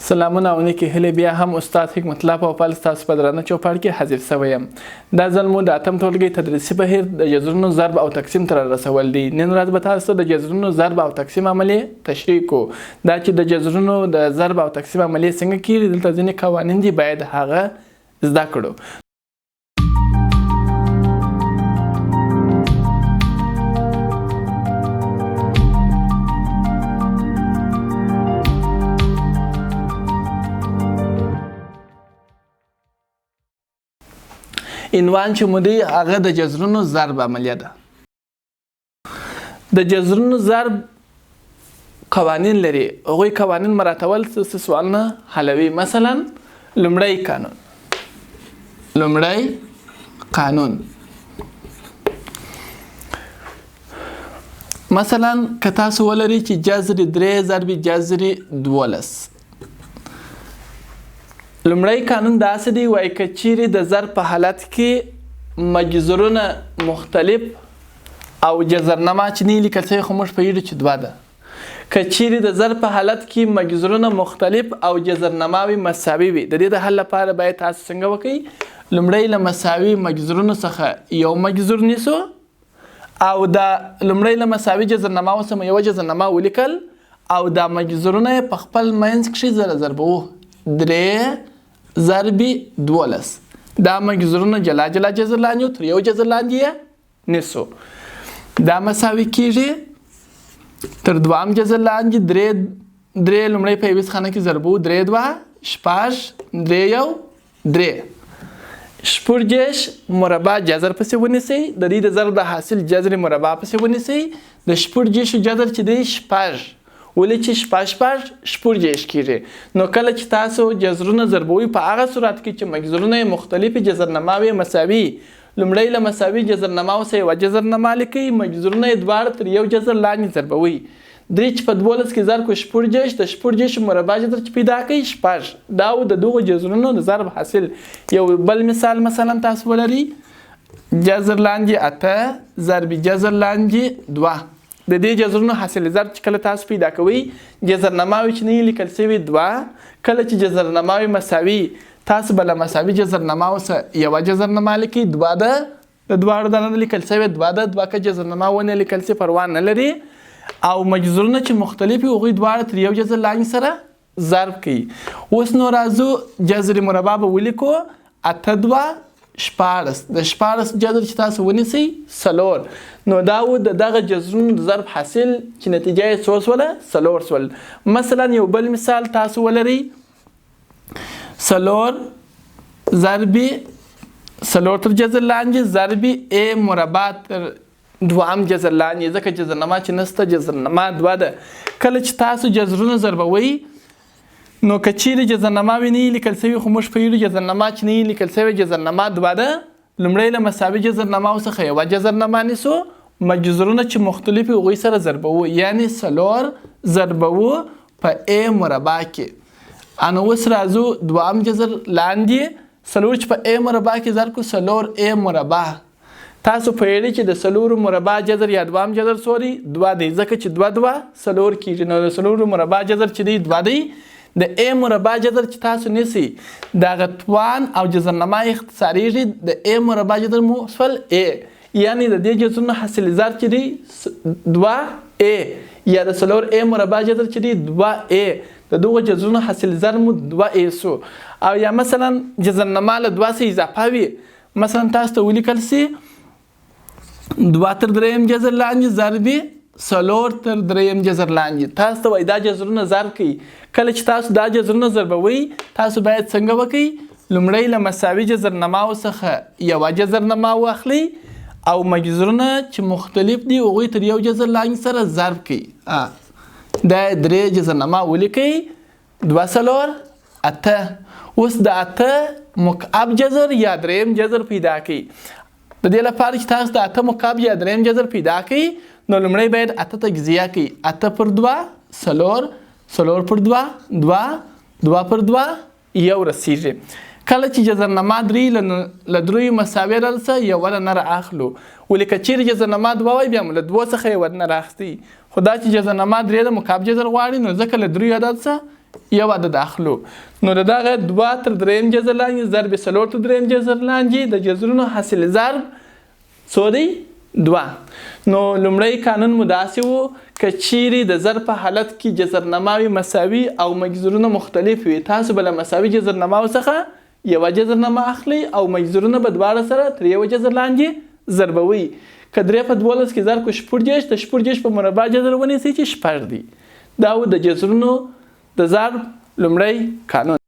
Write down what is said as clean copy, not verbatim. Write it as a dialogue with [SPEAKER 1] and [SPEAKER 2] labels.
[SPEAKER 1] سلامونه او نیکې هیلې بیا هم استاد حکمت الله پوپل ستاسو په درانه چوپړ کې حاضر شوی یم. دا ځل مو د اتم ټولګي تدریسي بهیر د جذرونو ضرب او تقسیم ته رسول دی. نن ورځ به تاسو ته د جذرونو ضرب او تقسیم عملیې تشریح کوو. دا چې د جذرونو د ضرب او تقسیم عملیې څنګه کیږي، دلته ځینې قوانین دي باید هغه زده کړو. عنوان چې مو دی هغه د جذرونو ضرب عملیه ده. د جذرونو ضرب قوانین لري. هغوی قوانین مراتول څه سوالونه حلوي. مثلا لومړی قانون مثلا که تاسو ولري چې جذر 3 ضرب جذر 12. لومړی قانون داسې دی، وایي که چیرې د ضرب په حالت کې مجذورونه مختلف او جذرنما چې نه لیکل شوی، خو موږ پوهېږو چې 2 ده. که چیرې د ضرب په حالت کې مجذورونه مختلف او جذرنماوي مساوي وي، د دې د حل لپاره باید تاسو څنګه وکړئ؟ لومړی له مساوي مجذورونو څخه یو مجذور نیسو او دا لومړی له مساوي جذرنماو څخه یوه جذرنما ولیکل او دا مجذورونه په خپل منځ کښې ضربوو. 3 ضرب 12. دا مجذورونه جلا جلا جذر لاندې تر یو جذر لاندې یې نیسو. دا مساوي کیږي تر دوام جذر لاندې 3 لومړی په یویس خانه کې ضربو. 3 2 6 3 1 3. شپږدېرش مربع جذر پسې ونیسئ. د دې د ضرب د حاصل جذر مربع پسې ونیسئ. د شپږدېرشو جذر چې دی 6. ولې چې 6 کېږي. نو کله چې تاسو جذرونه ضربوي په هغه صورت کې چې مجذورونه مختلفې جذرنماوي مساوي، لومړی له مساوي جذرنماو سره یوه جذرنما لیکئ، مجذورونه یې دواړه تر یو جذر لاندې ضربوي. 3 چې په 12 کې ضرب کړو 14، د 14 مربع جذر چې پیدا کوي 6. دا و د دغو جذرونو د ضرب حاصل. یو بل مثال مثلا تاسو ولرئ جذر لاندې 8 ضرب جذر لاندې 2. د دې جذرونو حاصل ضرب چې کله تاسو پیدا کوئ، جذرنماوي چې نه لیکل شوي 2. کله چې جذرنماوي مساوي، تاسو به له مساوي جذرنماو سره یوه جذرنما لیکئ. 2 ده، د دواړو د نه لیکل شوي 2 ده. 2 که جذرنما ونه لیکل شي پروا نه لري. او مجذورونه چې مختلف وي هغوی دواړه تر یو جذر لاندې سره ضرب کوي. اوس نو راځو جذر مربع به ولیکو. 8 2 14. د 14 جذر چې تاسو ونیسئ 4. نو دا و د دغه جذرونو د ضرب حاصل چې نتیجه یې څو شوله؟ 4 شول. مثلا یو بل مثال تاسو ولرئ 4 ضرب 4 تر جذر لاندې ضرب ا مربع تر دوام جذر لاندې، ځکه جذرنما چې نسته جذرنما 2 ده. کله چې تاسو جذرونه ضربوئ نو که چیرې جذرنماوي نه لیکل شوي، خو موږ پوهېږو جذرنما چې نه لیکل شوی جذرنما 2 ده، لومړی له مساوي جذرنماو څخه یوه جذرنما نیسو، مجذورونه چې مختلف وي هغوی سره ضربوو، یعنې 4 ضربوو په ا مربع کې. نو اوس راځو دوام جذر لاندې 4 چې په ا مربع کې ضرب کړو 4 ا مربع. تاسو پوهېږئ چې د 4 مربع جذر یا دوام جذر 2 دی، ځکه چې 2 2 4 کېږي. نو د 4 مربع جذر چې دی 2 دی. د ا مربع جذر چې تاسو نیسئ دغه توان او جذرنما اختصاریږي د ا مربع جذر موصل ا، یعنې د دې جذرونو حاصل ضرب چې دی 2 ا، یا د 4 ا مربع جذر چې دی 2 ا. د دغو جذرونو حاصل ضرب مو 2 ا سو. او یا مثلا جذرنما له 2 څخه اضافه وي، مثلا تاسو ته ولیکل سي 2 تر 3 جذر لاندې ضرب 4 تر 3 جذر لاندې. تاسو ته وایي دا جذرونه ضرب کوي. کله چې تاسو دا جذرونه ضربوئ، تاسو باید څنګه وکړئ؟ لومړی له مساوي جذرنماو څخه یوه جذرنما واخلئ او مجذورونه چې مختلف دي هغوی تر یو جذر لاندې سره ضرب کړئ. دا 3 جذرنما ولیکئ. 2 4 8. اوس د 8 مکعب جذر یا 3 جذر پیدا کړئ. د دې لپاره چې تاسو د 8 مکعب یا 3 جذر پیدا کړئ، نو لومړی باید 8 تجزیه کړئ. 8 پر 2 4، 4 پر 2 2، 2 پر 2 1 رسیږي. کله چې جذرنما 3 له 3 مساوي رالسه یوه له نه رااخلو. ولې که چیرې جذرنما 2 وای بیا مو له 2 څخه یوه نه رااخلي. خو دا چې جذرنما 3 د مکعب جذر غواړي، نو ځکه له 3 عدد څخه یو عدد اخلو نو د دغه 2 تر دریم جذر لاندې ضرب 4 تر دریم جذر لاندې د جذرونو حاصل ضرب څو دی 2. نو لومړی قانون مو داسې و که چیرې د ضرب په حالت کې جذرنماوې مساوي او مجذورونه مختلف وي تاسو به له مساوي جذرنماو څخه یوه جذرنما اخلئ او مجذورونه به دواړه سره تر یوه جذر لاندې ضربوئ. که 3 په 12 کې ضرب کړو شپږدېرش د شپږدېرش په مربع جذر ونیسئ چې شپږ دی. دا و د جذرونو د ضرب لومړی قانون.